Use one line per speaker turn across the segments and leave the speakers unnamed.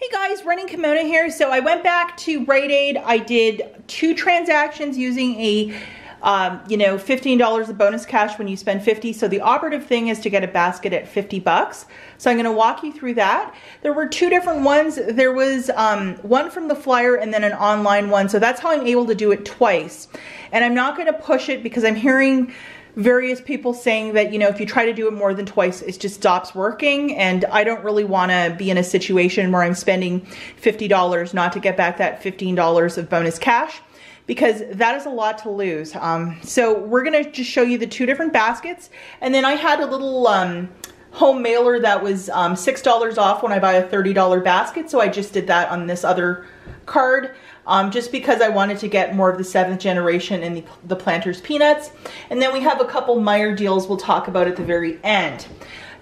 Hey guys, running Kimono here. So I went back to Rite Aid. I did 2 transactions using a $15 of bonus cash when you spend 50. So the operative thing is to get a basket at 50 bucks. So I'm going to walk you through that. There were 2 different ones. There was one from the flyer and then an online one. So that's how I'm able to do it twice. And I'm not going to push it because I'm hearing various people saying that, if you try to do it more than twice, it just stops working. And I don't really want to be in a situation where I'm spending $50 not to get back that $15 of bonus cash, because that is a lot to lose. So we're going to just show you the 2 different baskets. And then I had a little home mailer that was $6 off when I buy a $30 basket. So I just did that on this other card. Just because I wanted to get more of the 7th generation and the Planters peanuts. And then we have a couple Meijer deals we'll talk about at the very end.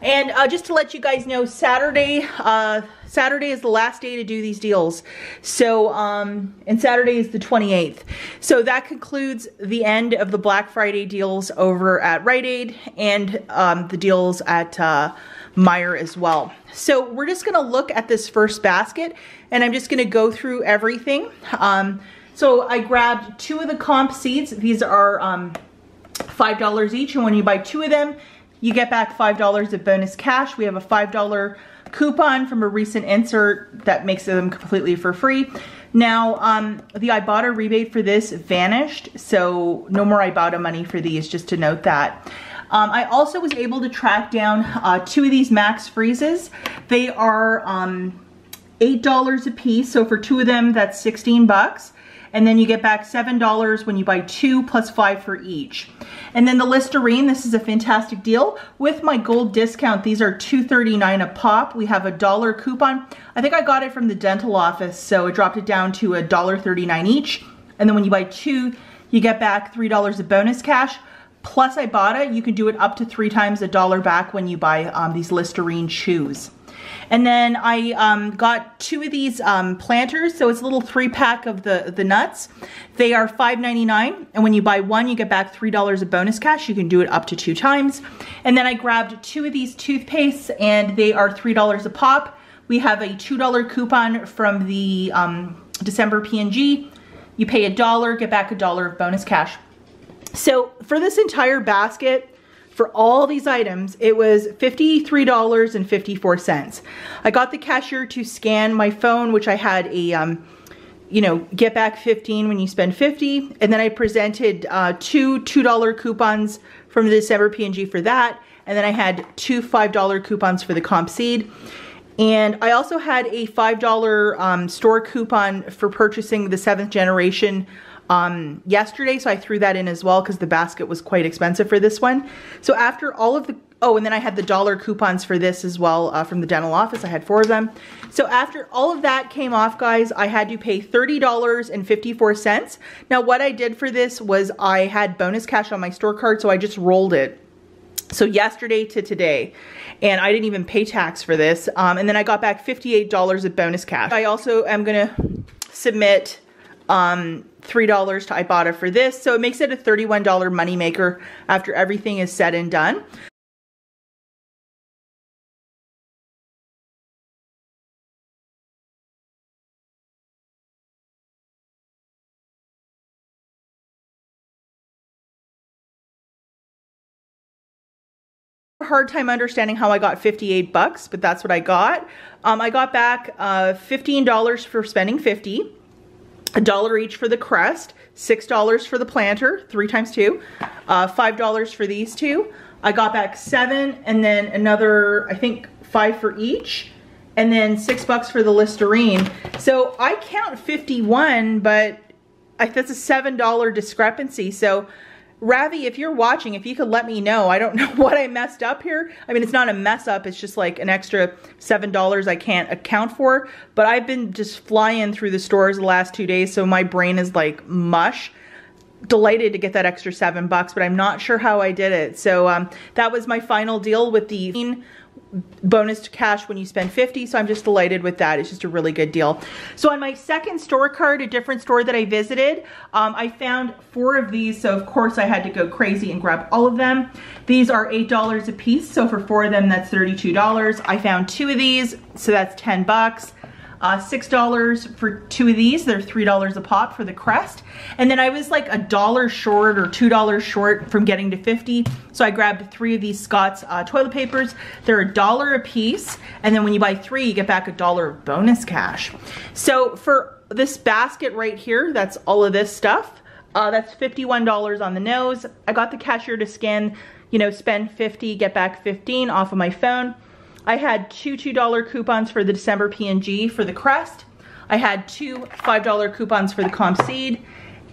And just to let you guys know, Saturday is the last day to do these deals. So, and Saturday is the 28th. So that concludes the end of the Black Friday deals over at Rite Aid and the deals at Meijer as well. So we're just gonna look at this first basket and I'm just gonna go through everything. So I grabbed 2 of the comp seeds. These are $5 each, and when you buy 2 of them, you get back $5 of bonus cash. We have a $5 coupon from a recent insert that makes them completely for free. Now, the IBOTTA rebate for this vanished, so no more IBOTTA money for these, just to note that. I also was able to track down 2 of these Max Freezes. They are $8 a piece, so for 2 of them, that's 16 bucks. And then you get back $7 when you buy 2 plus 5 for each. And then the Listerine, this is a fantastic deal. With my gold discount, these are $2.39 a pop. We have a $1 coupon. I think I got it from the dental office, so it dropped it down to $1.39 each. And then when you buy 2, you get back $3 of bonus cash. Plus IBOTTA, you can do it up to 3 times $1 back when you buy these Listerine chews. And then I got 2 of these Planters, so it's a little 3-pack of the nuts. They are $5.99, and when you buy 1, you get back $3 of bonus cash. You can do it up to 2 times. And then I grabbed 2 of these toothpastes, and they are $3 a pop. We have a $2 coupon from the December P&G. You pay $1, get back $1 of bonus cash. So for this entire basket, for all these items, it was $53.54. I got the cashier to scan my phone, which I had a, get back 15 when you spend 50. And then I presented 2 $2 coupons from the December P&G for that. And then I had 2 $5 coupons for the comp seed. And I also had a $5 store coupon for purchasing the 7th generation yesterday, so I threw that in as well because the basket was quite expensive for this one. So after all of the, and then I had the $1 coupons for this as well from the dental office. I had 4 of them. So after all of that came off, guys, I had to pay $30.54. Now what I did for this was I had bonus cash on my store card, so I just rolled it. So yesterday to today, and I didn't even pay tax for this. And then I got back $58 of bonus cash. I also am gonna submit $3 to IBOTTA for this, so it makes it a $31 moneymaker after everything is said and done. Hard time understanding how I got 58 bucks, but that's what I got. I got back $15 for spending 50. $1 each for the crest, $6 for the planter, 3 times 2, $5 for these 2. I got back 7, and then another, I think 5 for each, and then $6 for the Listerine. So I count 51, but that's a $7 discrepancy. So Ravi, if you're watching, if you could let me know. I don't know what I messed up here. I mean, it's not a mess up. It's just like an extra $7 I can't account for. But I've been just flying through the stores the last 2 days, so my brain is like mush. Delighted to get that extra $7, but I'm not sure how I did it. So that was my final deal with the bonus cash when you spend 50, so I'm just delighted with that. It's just a really good deal. So on my second store card, a different store that I visited, I found 4 of these, so of course I had to go crazy and grab all of them. These are $8 a piece, so for 4 of them that's $32. I found 2 of these, so that's 10 bucks. $6 for 2 of these. They're $3 a pop for the Crest. And then I was like $1 short or $2 short from getting to 50. So I grabbed 3 of these Scott's toilet papers. They're $1 a piece. And then when you buy 3, you get back $1 of bonus cash. So for this basket right here, that's all of this stuff. That's $51 on the nose. I got the cashier to scan, you know, spend 50, get back 15 off of my phone. I had 2 $2 coupons for the December P&G for the Crest. I had 2 $5 coupons for the Comp Seed.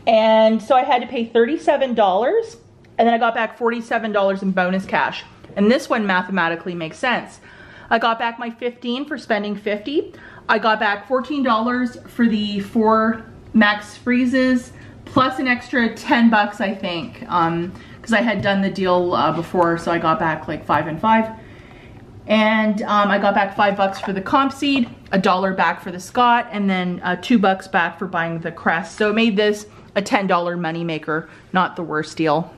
And so I had to pay $37, and then I got back $47 in bonus cash. And this one mathematically makes sense. I got back my 15 for spending 50. I got back $14 for the 4 Max Freezes, plus an extra 10 bucks, I think, because I had done the deal before, so I got back like 5 and 5. And I got back $5 for the Comp Seed, $1 back for the Scott, and then $2 back for buying the Crest. So it made this a $10 money maker, not the worst deal.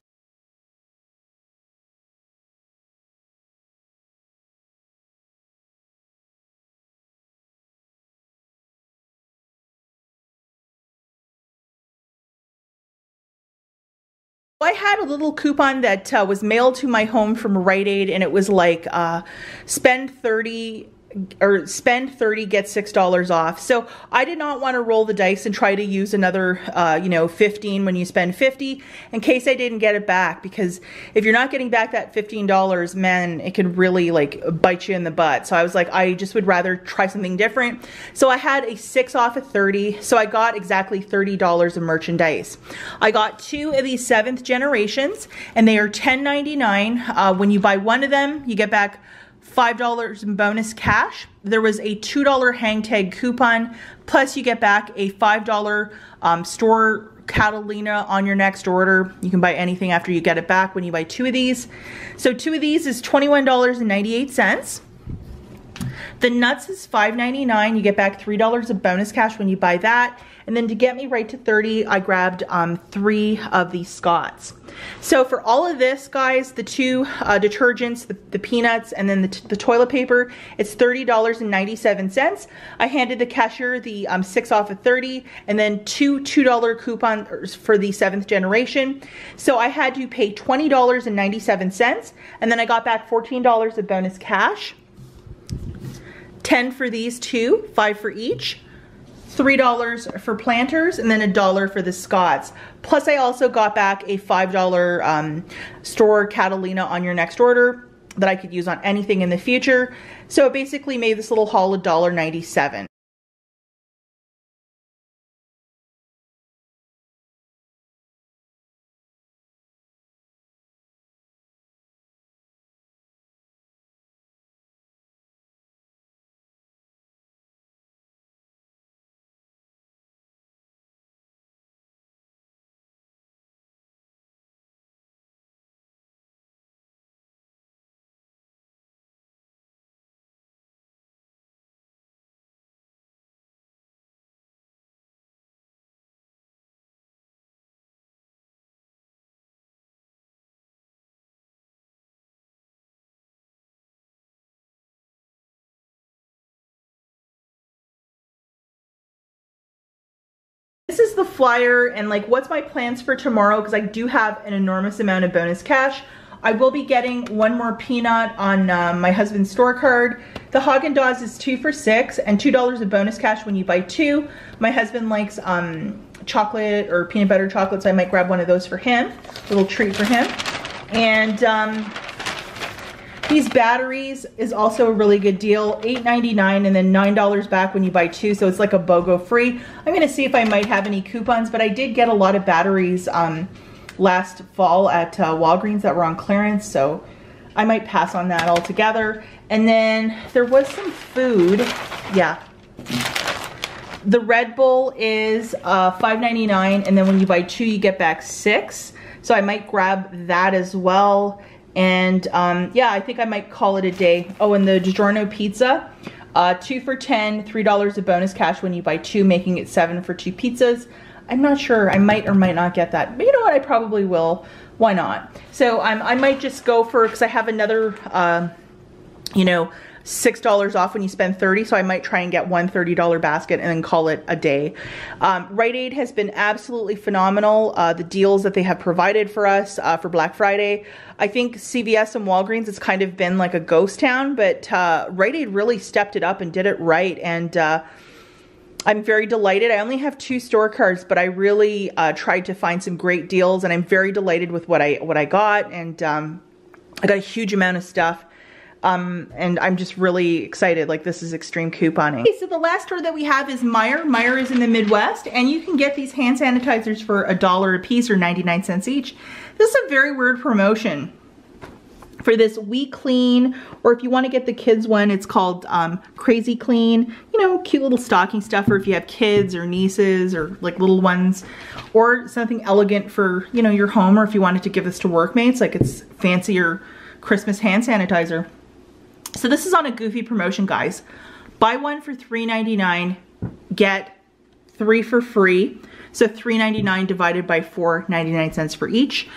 I had a little coupon that was mailed to my home from Rite Aid, and it was like spend 30 or spend 30, get $6 off. So I did not want to roll the dice and try to use another, you know, 15 when you spend 50 in case I didn't get it back, because if you're not getting back that $15, man, it could really like bite you in the butt. So I was like, I just would rather try something different. So I had a 6 off of 30. So I got exactly $30 of merchandise. I got 2 of these 7th generations, and they are $10.99. When you buy one of them, you get back $5 in bonus cash. There was a $2 hang tag coupon, plus you get back a $5 store Catalina on your next order. You can buy anything after you get it back when you buy 2 of these. So 2 of these is $21.98. The nuts is $5.99. You get back $3 of bonus cash when you buy that. And then to get me right to 30, I grabbed 3 of these Scotts. So for all of this, guys, the 2 detergents, the peanuts, and then the toilet paper, it's $30.97. I handed the cashier the 6 off of 30, and then 2 $2 coupons for the 7th generation. So I had to pay $20.97, and then I got back $14 of bonus cash. 10 for these 2, 5 for each. $3 for Planters, and then $1 for the Scotts. Plus I also got back a $5 store Catalina on your next order that I could use on anything in the future. So it basically made this little haul $1.97. This is the flyer, and like what's my plans for tomorrow, because I do have an enormous amount of bonus cash. I will be getting 1 more peanut on my husband's store card. The Haagen-Dazs is 2 for $6 and $2 of bonus cash when you buy 2. My husband likes chocolate or peanut butter chocolate, so I might grab one of those for him. A little treat for him. And these batteries is also a really good deal. $8.99 and then $9 back when you buy 2, so it's like a BOGO free. I'm gonna see if I might have any coupons, but I did get a lot of batteries last fall at Walgreens that were on clearance, so I might pass on that altogether. And then there was some food, yeah. The Red Bull is $5.99, and then when you buy 2, you get back 6. So I might grab that as well. And yeah, I think I might call it a day. Oh, and the Digiorno Pizza, 2 for $10, $3 of bonus cash when you buy 2, making it 7 for 2 pizzas. I'm not sure, I might or might not get that, but you know what, I probably will. Why not? So I might just go for, because I have another, you know, $6 off when you spend $30, so I might try and get one $30 basket and then call it a day. Rite Aid has been absolutely phenomenal. The deals that they have provided for us for Black Friday. I think CVS and Walgreens, it's kind of been like a ghost town, but Rite Aid really stepped it up and did it right, and I'm very delighted. I only have 2 store cards, but I really tried to find some great deals, and I'm very delighted with what I got, and I got a huge amount of stuff. And I'm just really excited. Like, this is extreme couponing. Okay, so the last store that we have is Meijer. Meijer is in the Midwest, and you can get these hand sanitizers for $1 a piece or 99 cents each. This is a very weird promotion for this We Clean, or if you want to get the kids one, it's called Crazy Clean. You know, cute little stocking stuffer if you have kids or nieces or like little ones, or something elegant for, you know, your home, or if you wanted to give this to workmates, like it's fancier Christmas hand sanitizer. So this is on a goofy promotion, guys. Buy one for $3.99, get 3 for free. So $3.99 divided by 4.99 cents for each.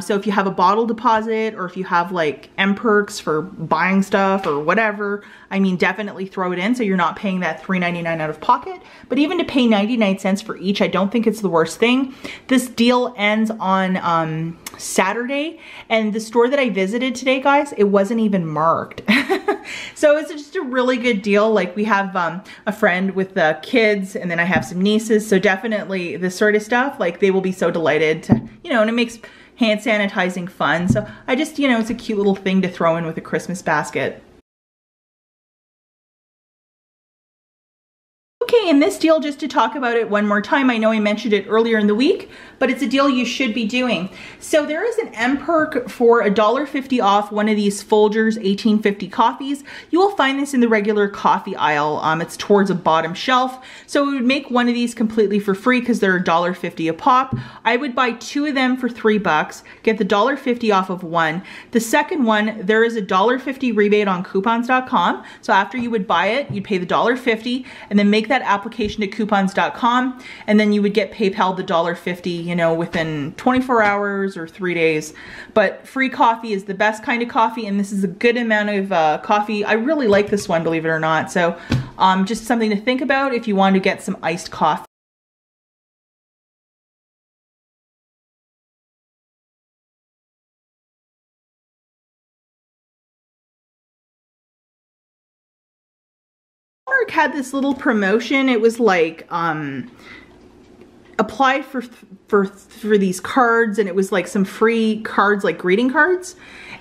So if you have a bottle deposit, or if you have like M-Perks for buying stuff or whatever, I mean, definitely throw it in so you're not paying that $3.99 out of pocket. But even to pay 99 cents for each, I don't think it's the worst thing. This deal ends on Saturday, and the store that I visited today, guys, it wasn't even marked. So it's just a really good deal. Like, we have a friend with the kids, and then I have some nieces, so definitely this sort of stuff, like, they will be so delighted to, you know, and it makes hand sanitizing fun. So I just, you know, it's a cute little thing to throw in with a Christmas basket. Okay, and this deal, just to talk about it one more time, I know I mentioned it earlier in the week, but it's a deal you should be doing. So there is an M-Perk for $1.50 off one of these Folgers 1850 coffees. You will find this in the regular coffee aisle. It's towards a bottom shelf. So it would make one of these completely for free because they're $1.50 a pop. I would buy 2 of them for $3, get the $1.50 off of one. The second one, there is a $1.50 rebate on coupons.com. So after you would buy it, you'd pay the $1.50 and then make that application to coupons.com, and then you would get PayPal the $1.50, you know, within 24 hours or 3 days. But free coffee is the best kind of coffee, and this is a good amount of coffee. I really like this one, believe it or not. So just something to think about if you want to get some iced coffee. Had this little promotion. It was like apply for these cards, and it was like some free cards, like greeting cards.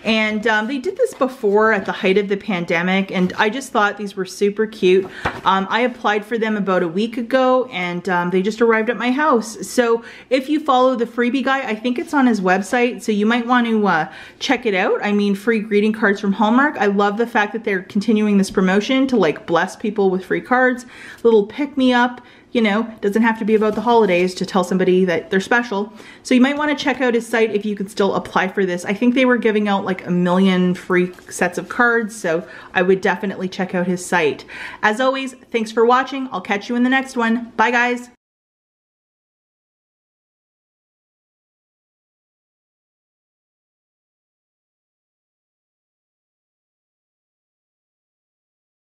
And they did this before at the height of the pandemic, and I just thought these were super cute. I applied for them about a week ago, and they just arrived at my house. So if you follow the freebie guy, I think it's on his website, so you might want to check it out. I mean, free greeting cards from Hallmark. I love the fact that they're continuing this promotion to like bless people with free cards. Little pick-me-up. You know, doesn't have to be about the holidays to tell somebody that they're special. So you might want to check out his site if you could still apply for this. I think they were giving out like 1 million free sets of cards, so I would definitely check out his site. As always, thanks for watching. I'll catch you in the next one. Bye, guys.